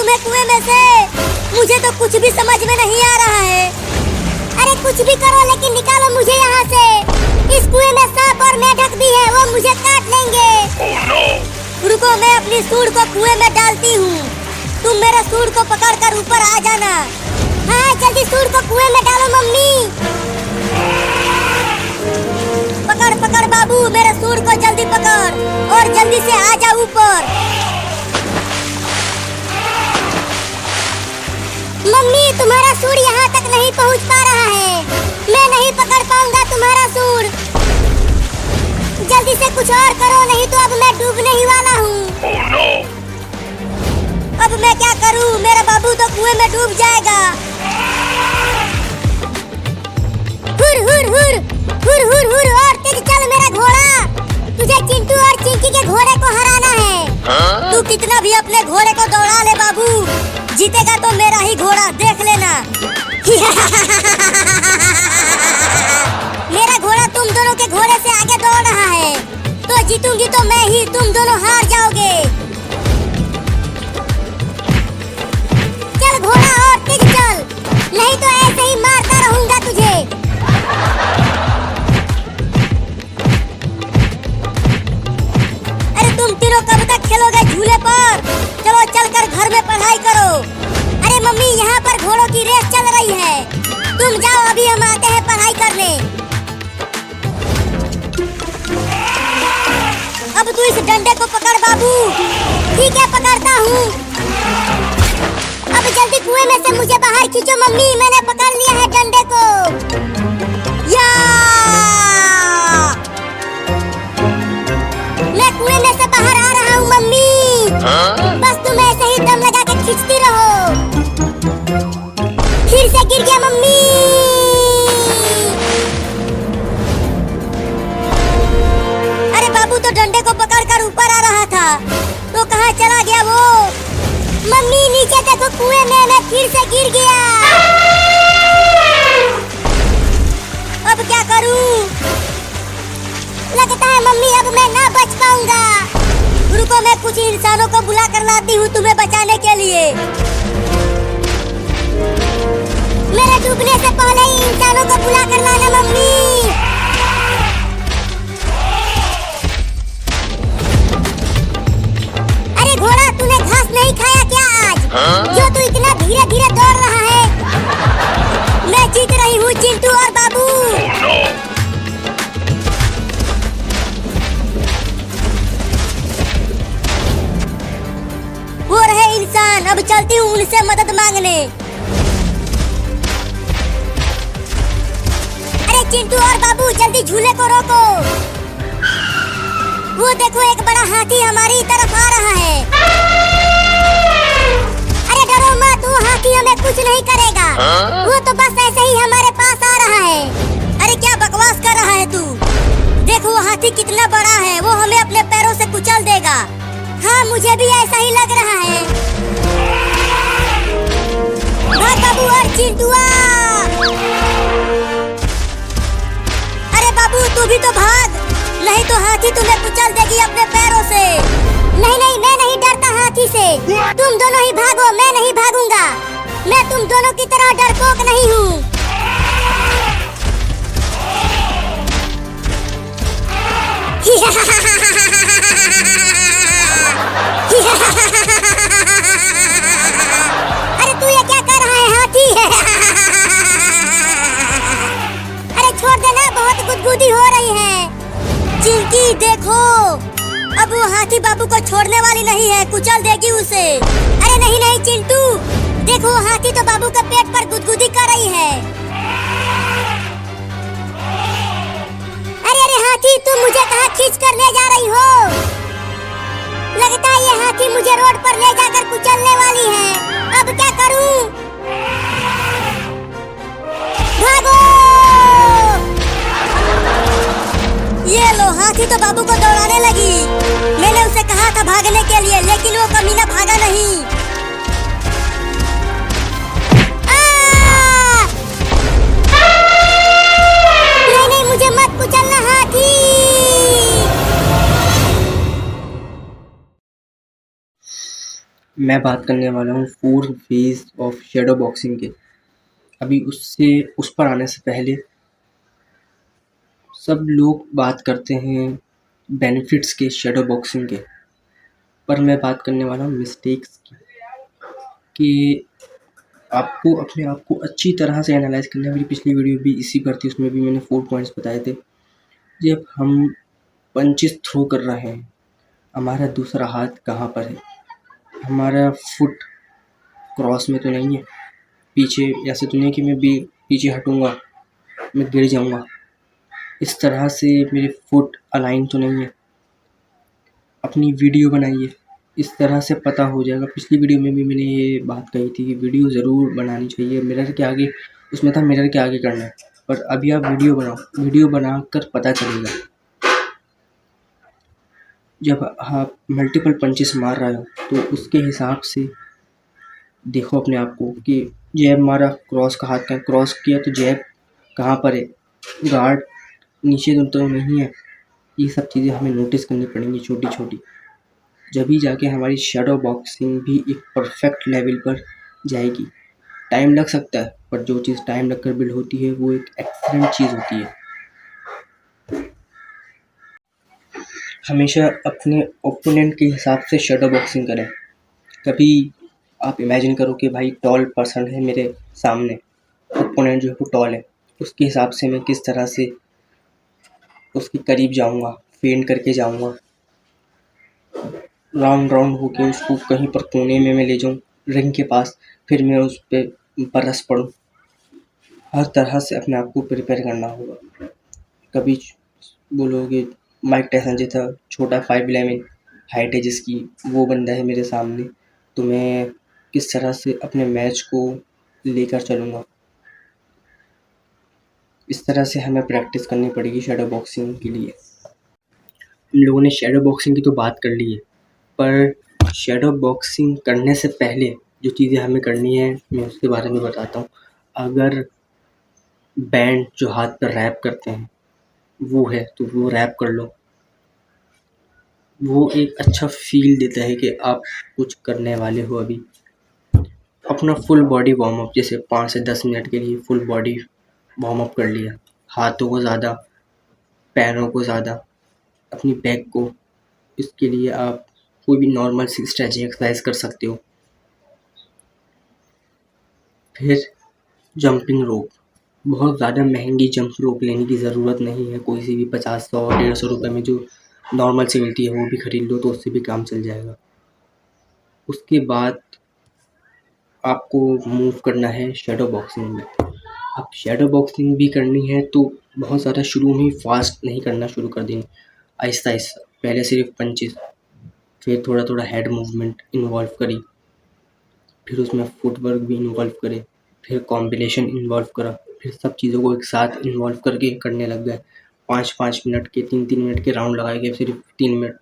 तुम्हें कुएं में से? मुझे तो कुछ भी समझ में नहीं आ रहा है। अरे कुछ भी करो लेकिन निकालो मुझे यहाँ से। इस कुएं में सांप और मेढक भी है, वो मुझे काट लेंगे। Oh, no! रुको, मैं अपनी सूंड को कुएं में डालती हूँ। तुम मेरे सूंड को पकड़कर ऊपर आ जाना। हाँ जल्दी सूंड को कुएं में डालो मम्मी। पकड़ पकड़ बाबू, मेरे सूंड को जल्दी पकड़ और जल्दी से आ जा ऊपर। मम्मी तुम्हारा सूंड यहाँ तक नहीं पहुँच पा रहा है। मैं नहीं पकड़ पाऊंगा तुम्हारा सूंड। जल्दी से कुछ और करो, नहीं तो अब मैं डूबने ही वाला हूँ। Oh, no! अब मैं क्या करूँ? मेरा बाबू तो कुएं में डूब जाएगा। हुर हुर हुर हुर हुर हुर और तेज चल मेरा घोड़ा। तुझे चिंटू और चिंकी के घोड़े को हराना है। तू कितना भी अपने घोड़े को दौड़ा ले बाबू, जीतेगा तो मेरा ही घोड़ा, देख लेना। मेरा घोड़ा तुम दोनों के घोड़े से आगे दौड़ रहा है, तो जीतूंगी तो मैं ही, तुम दोनों हार जाओगे। चल घोड़ा और तेज चल, नहीं तो ऐसे ही मारता रहूंगा तुझे। अरे तुम तीनों कब तक खेलोगे झूले पर? चलो चलकर घर में पढ़ाई करो। अरे मम्मी यहाँ पर घोड़ों की रेस चल रही है, तुम जाओ, अभी हम आते हैं पढ़ाई करने। अब तू इस डंडे को पकड़ बाबू। ठीक है पकड़ता हूँ। अब जल्दी कुएं में से मुझे बाहर खींचो मम्मी, मैंने पकड़ लिया है डंडे को। या! मैं कुएं में से बाहर आ रहा हूँ मम्मी। बस तुम ऐसे ही दम लगा के खींचती रहो। फिर से गिर गया मम्मी। अरे बाबू तो डंडे को पकड़कर ऊपर आ रहा था, तो कहाँ चला गया वो? मम्मी नीचे देखो कुएं में मैं फिर से गिर गया। अब क्या करूं? लगता है मम्मी अब मैं ना बच पाऊंगा। रुको, मैं कुछ इंसानों को बुला कर लाती हूँ तुम्हें बचाने के लिए। मेरे डूबने से पहले ही इंसानों को बुला कर लाना मम्मी। अरे घोड़ा तूने घास नहीं खाया क्या आज? जो तू इतना धीरे धीरे दौड़ रहा है। मैं जीत रही हूँ चिंटू और बाबू। Oh, no! वो रहे इंसान, अब चलती हूँ उनसे मदद मांगने। अरे चिंटू और बाबू जल्दी झूले को रोको। वो देखो एक बड़ा हाथी हमारी तरफ आ रहा है। अरे डरो मत, वो हाथी हमें कुछ नहीं करेगा। वो तो बस ऐसे ही हमारे पास आ रहा है। अरे क्या बकवास कर रहा है तू? देखो वो हाथी कितना बड़ा है, वो हमें अपने पैरों से कुचल देगा। हाँ मुझे भी ऐसा ही लग रहा है। भाग बाबू और चिंटुआ। अरे बाबू तू भी तो भाग, नहीं तो हाथी तुम्हें कुचल देगी अपने पैरों से। नहीं नहीं मैं नहीं डरता हाथी से। तुम दोनों ही भागो, मैं नहीं भागूंगा। मैं तुम दोनों की तरह डरपोक नहीं हूँ। अरे तू ये क्या कर रहा है हाथी? अरे छोड़ देना, बहुत गुदगुदी हो रही है। चिंकी देखो, अब वो हाथी बाबू को छोड़ने वाली नहीं है, कुचल देगी उसे। अरे नहीं नहीं चिंटू, देखो वो हाथी तो बाबू के पेट पर गुदगुदी कर रही है। अरे अरे हाथी तुम मुझे कहाँ खींच कर ले जा रही हो? लगता है ये हाथी मुझे रोड पर ले जाकर कुचलने वाली है। अब क्या करूं? भागो! ये लो, हाथी तो बाबू को दौड़ाने लगी। मैंने उसे कहा था भागने के लिए, लेकिन वो कमीना भागा नहीं। नहीं नहीं मुझे मत कुचलना हाथी। मैं बात करने वाला हूँ 4 वेज ऑफ शैडो बॉक्सिंग के। अभी उस पर आने से पहले सब लोग बात करते हैं बेनिफिट्स के शैडो बॉक्सिंग के, पर मैं बात करने वाला हूँ मिस्टेक्स की, कि आपको अपने आप को अच्छी तरह से एनालाइज करना है। मेरी पिछली वीडियो भी इसी पर थी, उसमें भी मैंने 4 पॉइंट्स बताए थे। जब हम पंचेस थ्रो कर रहे हैं, हमारा दूसरा हाथ कहाँ पर है? हमारा फुट क्रॉस में तो नहीं है, पीछे ऐसे तो नहीं कि मैं भी पीछे हटूँगा मैं गिर जाऊँगा, इस तरह से मेरी फुट अलाइन तो नहीं है। अपनी वीडियो बनाइए, इस तरह से पता हो जाएगा। पिछली वीडियो में भी मैंने ये बात कही थी कि वीडियो ज़रूर बनानी चाहिए। मिरर के आगे, उसमें था मिरर के आगे करना है, पर अभी आप वीडियो बनाओ, वीडियो बनाकर पता चलेगा। जब आप मल्टीपल पंचेस मार रहे हो तो उसके हिसाब से देखो अपने आप को कि जैब मारा, क्रॉस का हाथ का क्रॉस किया तो जैब कहाँ पर है, गार्ड नीचे तो नहीं है। ये सब चीज़ें हमें नोटिस करनी पड़ेंगी छोटी छोटी, जभी जाके हमारी शैडो बॉक्सिंग भी एक परफेक्ट लेवल पर जाएगी। टाइम लग सकता है, पर जो चीज़ टाइम लगकर बिल्ड होती है वो एक एक्सीलेंट चीज़ होती है। हमेशा अपने ओपोनेंट के हिसाब से शैडो बॉक्सिंग करें। कभी आप इमेजिन करो कि भाई टॉल पर्सन है मेरे सामने, ओपोनेंट जो है वो टॉल है, उसके हिसाब से मैं किस तरह से उसके करीब जाऊंगा, फेंट करके जाऊंगा, राउंड राउंड होके उसको कहीं पर कोने में मैं ले जाऊं रिंग के पास, फिर मैं उस पर बरस पड़ूं। हर तरह से अपने आप को प्रिपेयर करना होगा। कभी बोलोगे माइक टायसन जैसा छोटा 5'11" हाइट है जिसकी, वो बंदा है मेरे सामने, तो मैं किस तरह से अपने मैच को लेकर चलूँगा। इस तरह से हमें प्रैक्टिस करनी पड़ेगी शैडो बॉक्सिंग के लिए। हम लोगों ने शैडो बॉक्सिंग की तो बात कर ली है, पर शैडो बॉक्सिंग करने से पहले जो चीज़ें हमें करनी है मैं उसके बारे में बताता हूँ। अगर बैंड जो हाथ पर रैप करते हैं वो है तो वो रैप कर लो। वो एक अच्छा फील देता है कि आप कुछ करने वाले हो। अभी अपना फुल बॉडी वार्म अप, जैसे 5 से 10 मिनट के लिए फुल बॉडी वार्म अप कर लिया, हाथों को ज़्यादा, पैरों को ज़्यादा, अपनी बैक को। इसके लिए आप कोई भी नॉर्मल सी स्ट्रेचिंग एक्सरसाइज कर सकते हो। फिर जंपिंग रोप, बहुत ज़्यादा महंगी जंप रोप लेने की ज़रूरत नहीं है। कोई सी भी 50, 100, 150 रुपये में जो नॉर्मल सी मिलती है वो भी ख़रीद लो तो उससे भी काम चल जाएगा। उसके बाद आपको मूव करना है शैडो बॉक्सिंग में। अब शैडो बॉक्सिंग भी करनी है तो बहुत ज़्यादा शुरू में ही फास्ट नहीं करना शुरू कर देना, आहिस्ता आहिस्ता। पहले सिर्फ पंचेस, फिर थोड़ा थोड़ा हेड मूवमेंट इन्वॉल्व करी, फिर उसमें फुटवर्क भी इन्वॉल्व करे, फिर कॉम्बिनेशन इन्वॉल्व करा, फिर सब चीज़ों को एक साथ इन्वॉल्व करके करने लग गए। 5-5 मिनट के, 3-3 मिनट के राउंड लगाए गए। सिर्फ 3 मिनट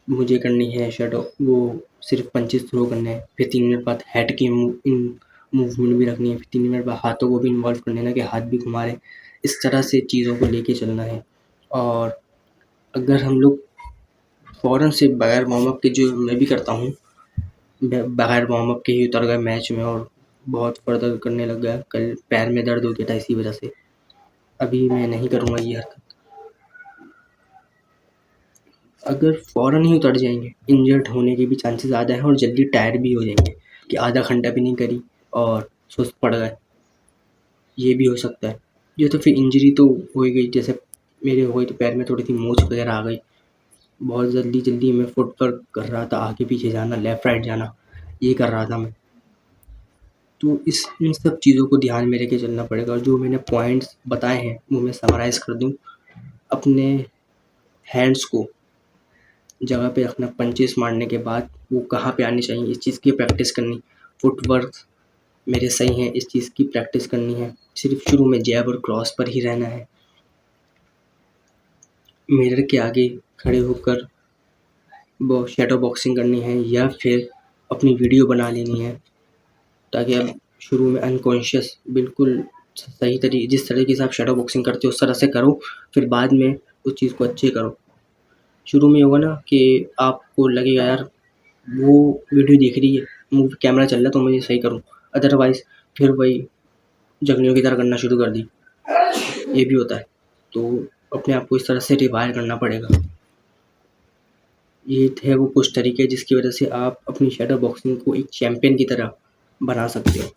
मुझे करनी है शैडो, वो सिर्फ पंचेस थ्रो करने हैं। फिर 3 मिनट बाद हेड की मूवमेंट भी रखनी है। फिर 3 मिनट बाद हाथों को भी इन्वॉल्व करने ना कि हाथ भी घुमा रहे। इस तरह से चीज़ों को लेके चलना है। और अगर हम लोग फ़ौरन से बगैर वार्म अप के, जो मैं भी करता हूँ, बगैर वार्म अप के ही उतर गए मैच में और बहुत फर्दर करने लग गया। कल पैर में दर्द हो गया था इसी वजह से। अभी मैं नहीं करूँगा ये हरकत। अगर फ़ौरन ही उतर जाएंगे, इंजर्ड होने के भी चांसेस ज़्यादा हैं और जल्दी टायर्ड भी हो जाएंगे कि आधा घंटा भी नहीं करी और सुस्त पड़ गए, ये भी हो सकता है। ये तो फिर इंजरी तो हो ही गई, जैसे मेरे हो गई तो पैर में थोड़ी सी मोच वगैरह आ गई। बहुत जल्दी जल्दी मैं फुटवर्क कर रहा था, आगे पीछे जाना, लेफ़्ट राइट जाना, ये कर रहा था मैं। तो इन सब चीज़ों को ध्यान में लेके चलना पड़ेगा। और जो मैंने पॉइंट्स बताए हैं वो मैं समराइज़ कर दूँ। अपने हैंड्स को जगह पे रखना, पंचेस मारने के बाद वो कहाँ पे आनी चाहिए, इस चीज़ की प्रैक्टिस करनी। फुटवर्क मेरे सही हैं, इस चीज़ की प्रैक्टिस करनी है। सिर्फ शुरू में जैब और क्रॉस पर ही रहना है। मिरर के आगे खड़े होकर वो शैडो बॉक्सिंग करनी है, या फिर अपनी वीडियो बना लेनी है, ताकि आप शुरू में अनकॉन्शियस बिल्कुल सही जिस तरीके से आप शैडो बॉक्सिंग करते हो उस तरह से करो, फिर बाद में उस चीज़ को अच्छे करो। शुरू में होगा ना कि आपको लगेगा यार वो वीडियो देख रही है, मूवी कैमरा चल रहा है तो मुझे सही करूँ, अदरवाइज़ फिर वही जंगलियों की तरह करना शुरू कर दी। ये भी होता है, तो अपने आप को इस तरह से रिवायर करना पड़ेगा। ये थे वो कुछ तरीके जिसकी वजह से आप अपनी शैडो बॉक्सिंग को एक चैम्पियन की तरह बना सकते हो।